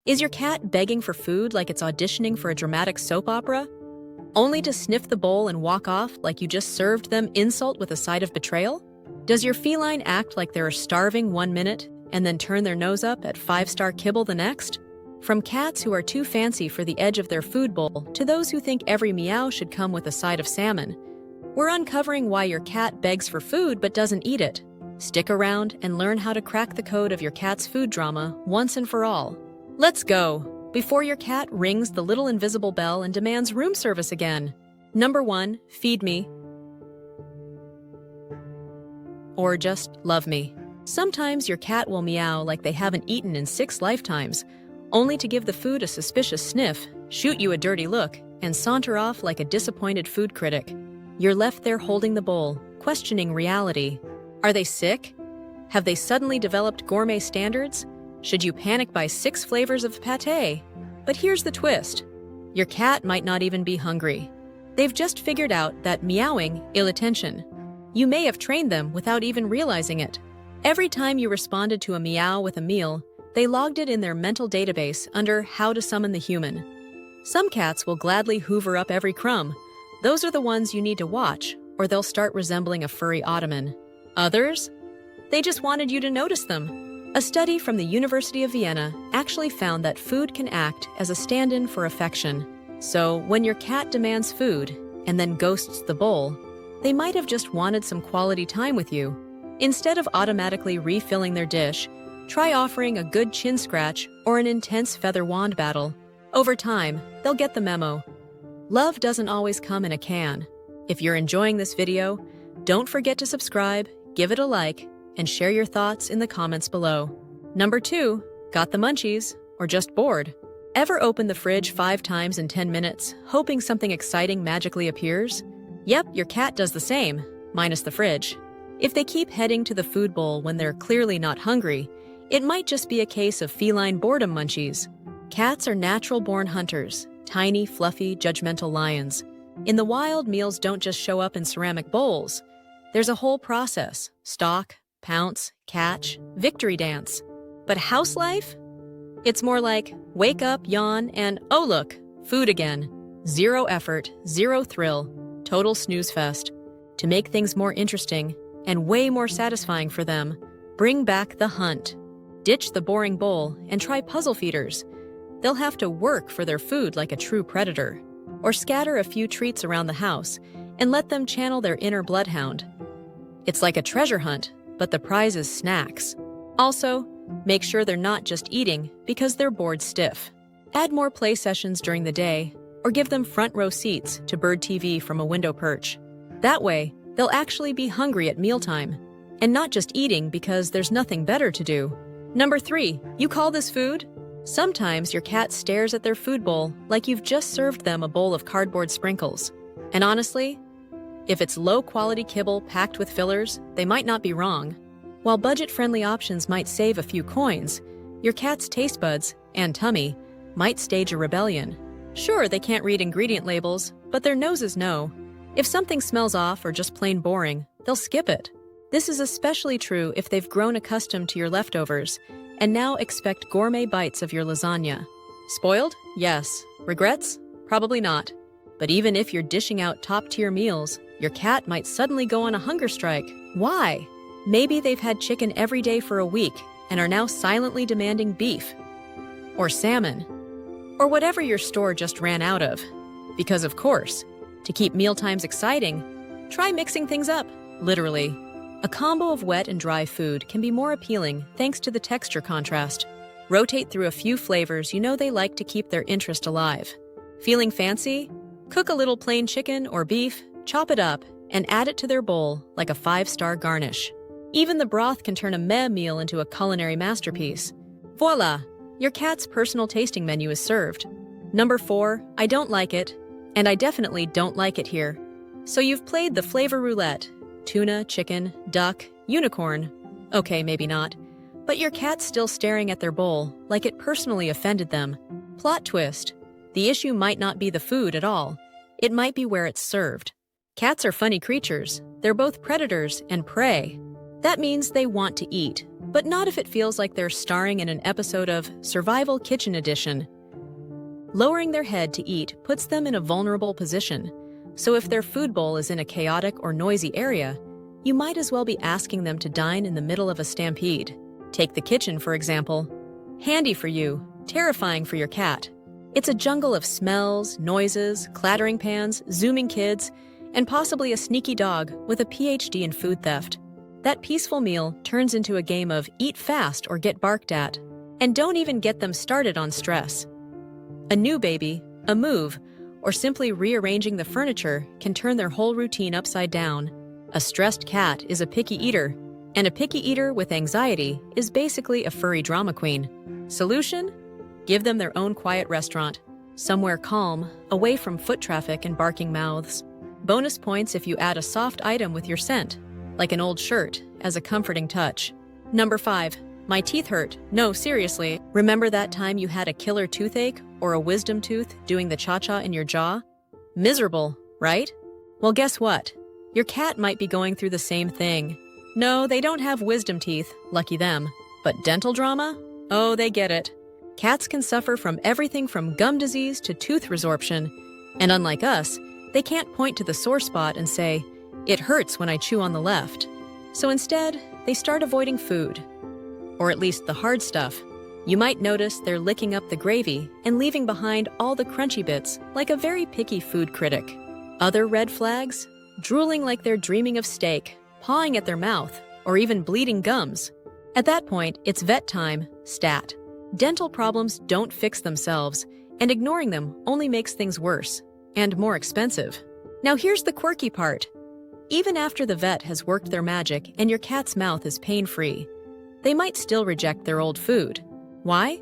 Is your cat begging for food like it's auditioning for a dramatic soap opera? Only to sniff the bowl and walk off like you just served them insult with a side of betrayal? Does your feline act like they're starving 1 minute and then turn their nose up at 5-star kibble the next? From cats who are too fancy for the edge of their food bowl to those who think every meow should come with a side of salmon, we're uncovering why your cat begs for food but doesn't eat it. Stick around and learn how to crack the code of your cat's food drama once and for all. Let's go, before your cat rings the little invisible bell and demands room service again. Number 1, feed me. Or just love me. Sometimes your cat will meow like they haven't eaten in 6 lifetimes, only to give the food a suspicious sniff, shoot you a dirty look, and saunter off like a disappointed food critic. You're left there holding the bowl, questioning reality. Are they sick? Have they suddenly developed gourmet standards? Should you panic by 6 flavors of pâté? But here's the twist. Your cat might not even be hungry. They've just figured out that meowing ill attention. You may have trained them without even realizing it. Every time you responded to a meow with a meal, they logged it in their mental database under how to summon the human. Some cats will gladly hoover up every crumb. Those are the ones you need to watch, or they'll start resembling a furry ottoman. Others? They just wanted you to notice them. A study from the University of Vienna actually found that food can act as a stand-in for affection. So when your cat demands food and then ghosts the bowl, they might have just wanted some quality time with you. Instead of automatically refilling their dish, try offering a good chin scratch or an intense feather wand battle. Over time, they'll get the memo. Love doesn't always come in a can. If you're enjoying this video, don't forget to subscribe, give it a like, and share your thoughts in the comments below. Number 2, got the munchies or just bored? Ever open the fridge 5 times in 10 minutes, hoping something exciting magically appears? Yep, your cat does the same, minus the fridge. If they keep heading to the food bowl when they're clearly not hungry, it might just be a case of feline boredom munchies. Cats are natural-born hunters, tiny, fluffy, judgmental lions. In the wild, meals don't just show up in ceramic bowls. There's a whole process: stalk, pounce, catch, victory dance. But house life? It's more like wake up, yawn, and oh look, food again. 0 effort, 0 thrill, total snooze fest. To make things more interesting and way more satisfying for them, bring back the hunt. Ditch the boring bowl and try puzzle feeders. They'll have to work for their food like a true predator. Or scatter a few treats around the house and let them channel their inner bloodhound. It's like a treasure hunt, but the prize is snacks. Also, make sure they're not just eating because they're bored stiff. Add more play sessions during the day, or give them front row seats to bird TV from a window perch. That way, they'll actually be hungry at mealtime, and not just eating because there's nothing better to do. Number 3, you call this food? Sometimes your cat stares at their food bowl like you've just served them a bowl of cardboard sprinkles. And honestly, if it's low-quality kibble packed with fillers, they might not be wrong. While budget-friendly options might save a few coins, your cat's taste buds and tummy might stage a rebellion. Sure, they can't read ingredient labels, but their noses know. If something smells off or just plain boring, they'll skip it. This is especially true if they've grown accustomed to your leftovers and now expect gourmet bites of your lasagna. Spoiled? Yes. Regrets? Probably not. But even if you're dishing out top-tier meals, your cat might suddenly go on a hunger strike. Why? Maybe they've had chicken every day for a week and are now silently demanding beef. Or salmon. Or whatever your store just ran out of. Because of course, to keep mealtimes exciting, try mixing things up, literally. A combo of wet and dry food can be more appealing thanks to the texture contrast. Rotate through a few flavors you know they like to keep their interest alive. Feeling fancy? Cook a little plain chicken or beef, chop it up, and add it to their bowl like a 5-star garnish. Even the broth can turn a meh meal into a culinary masterpiece. Voila! Your cat's personal tasting menu is served. Number 4, I don't like it, and I definitely don't like it here. So you've played the flavor roulette. Tuna, chicken, duck, unicorn. Okay, maybe not. But your cat's still staring at their bowl like it personally offended them. Plot twist. The issue might not be the food at all. It might be where it's served. Cats are funny creatures. They're both predators and prey. That means they want to eat, but not if it feels like they're starring in an episode of Survival Kitchen Edition. Lowering their head to eat puts them in a vulnerable position, so if their food bowl is in a chaotic or noisy area, you might as well be asking them to dine in the middle of a stampede. Take the kitchen, for example. Handy for you, terrifying for your cat. It's a jungle of smells, noises, clattering pans, zooming kids, and possibly a sneaky dog with a PhD in food theft. That peaceful meal turns into a game of eat fast or get barked at. And don't even get them started on stress. A new baby, a move, or simply rearranging the furniture can turn their whole routine upside down. A stressed cat is a picky eater, and a picky eater with anxiety is basically a furry drama queen. Solution? Give them their own quiet restaurant, somewhere calm, away from foot traffic and barking mouths. Bonus points if you add a soft item with your scent, like an old shirt, as a comforting touch. Number 5. My teeth hurt. No, seriously. Remember that time you had a killer toothache or a wisdom tooth doing the cha-cha in your jaw? Miserable, right? Well, guess what? Your cat might be going through the same thing. No, they don't have wisdom teeth, lucky them. But dental drama? Oh, they get it. Cats can suffer from everything from gum disease to tooth resorption. And unlike us, they can't point to the sore spot and say, "It hurts when I chew on the left." So instead, they start avoiding food. Or at least the hard stuff. You might notice they're licking up the gravy and leaving behind all the crunchy bits, like a very picky food critic. Other red flags? Drooling like they're dreaming of steak, pawing at their mouth, or even bleeding gums. At that point, it's vet time, stat. Dental problems don't fix themselves, and ignoring them only makes things worse and more expensive. Now here's the quirky part. Even after the vet has worked their magic and your cat's mouth is pain-free, they might still reject their old food. Why?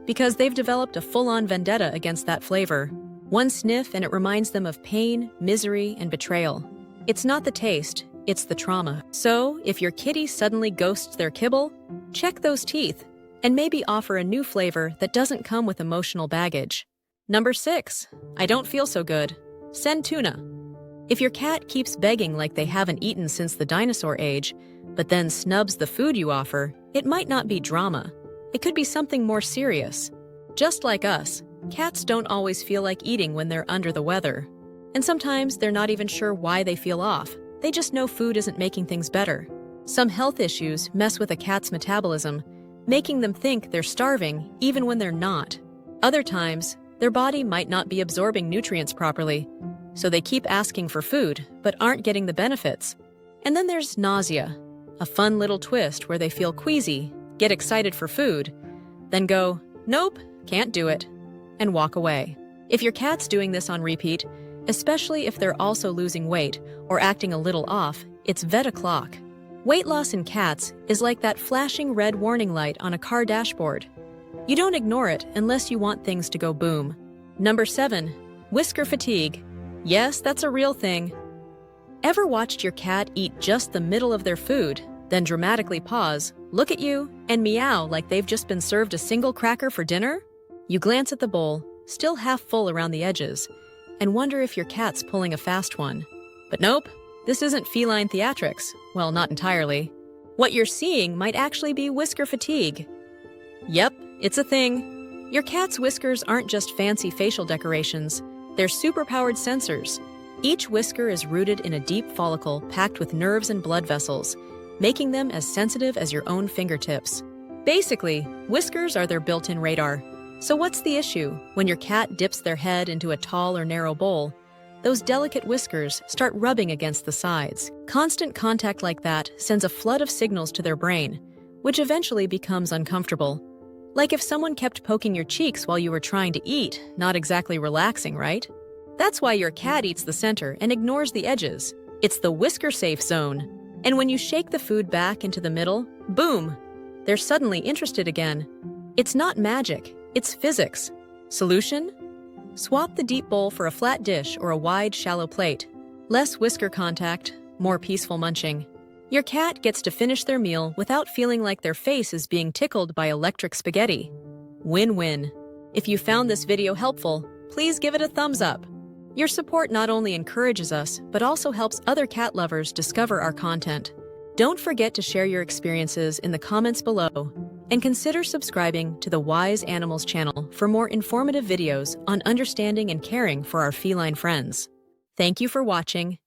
Because they've developed a full-on vendetta against that flavor. One sniff and it reminds them of pain, misery, and betrayal. It's not the taste, it's the trauma. So, if your kitty suddenly ghosts their kibble, check those teeth and maybe offer a new flavor that doesn't come with emotional baggage. Number 6. I don't feel so good. Send tuna. If your cat keeps begging like they haven't eaten since the dinosaur age, but then snubs the food you offer, it might not be drama. It could be something more serious. Just like us, cats don't always feel like eating when they're under the weather. And sometimes they're not even sure why they feel off. They just know food isn't making things better. Some health issues mess with a cat's metabolism, making them think they're starving even when they're not. Other times, their body might not be absorbing nutrients properly, so they keep asking for food but aren't getting the benefits. And then there's nausea, a fun little twist where they feel queasy, get excited for food, then go, "Nope, can't do it," and walk away. If your cat's doing this on repeat, especially if they're also losing weight or acting a little off, it's vet o'clock. Weight loss in cats is like that flashing red warning light on a car dashboard. You don't ignore it unless you want things to go boom. Number 7. Whisker fatigue. Yes, that's a real thing. Ever watched your cat eat just the middle of their food, then dramatically pause, look at you, and meow like they've just been served a single cracker for dinner? You glance at the bowl, still half full around the edges, and wonder if your cat's pulling a fast one. But nope, this isn't feline theatrics. Well, not entirely. What you're seeing might actually be whisker fatigue. Yep, it's a thing. Your cat's whiskers aren't just fancy facial decorations. They're superpowered sensors. Each whisker is rooted in a deep follicle packed with nerves and blood vessels, making them as sensitive as your own fingertips. Basically, whiskers are their built-in radar. So what's the issue? When your cat dips their head into a tall or narrow bowl, those delicate whiskers start rubbing against the sides. Constant contact like that sends a flood of signals to their brain, which eventually becomes uncomfortable. Like if someone kept poking your cheeks while you were trying to eat, not exactly relaxing, right? That's why your cat eats the center and ignores the edges. It's the whisker-safe zone. And when you shake the food back into the middle, boom! They're suddenly interested again. It's not magic, it's physics. Solution? Swap the deep bowl for a flat dish or a wide, shallow plate. Less whisker contact, more peaceful munching. Your cat gets to finish their meal without feeling like their face is being tickled by electric spaghetti. Win-win. If you found this video helpful, please give it a thumbs up. Your support not only encourages us, but also helps other cat lovers discover our content. Don't forget to share your experiences in the comments below, and consider subscribing to the Wise Animals channel for more informative videos on understanding and caring for our feline friends. Thank you for watching,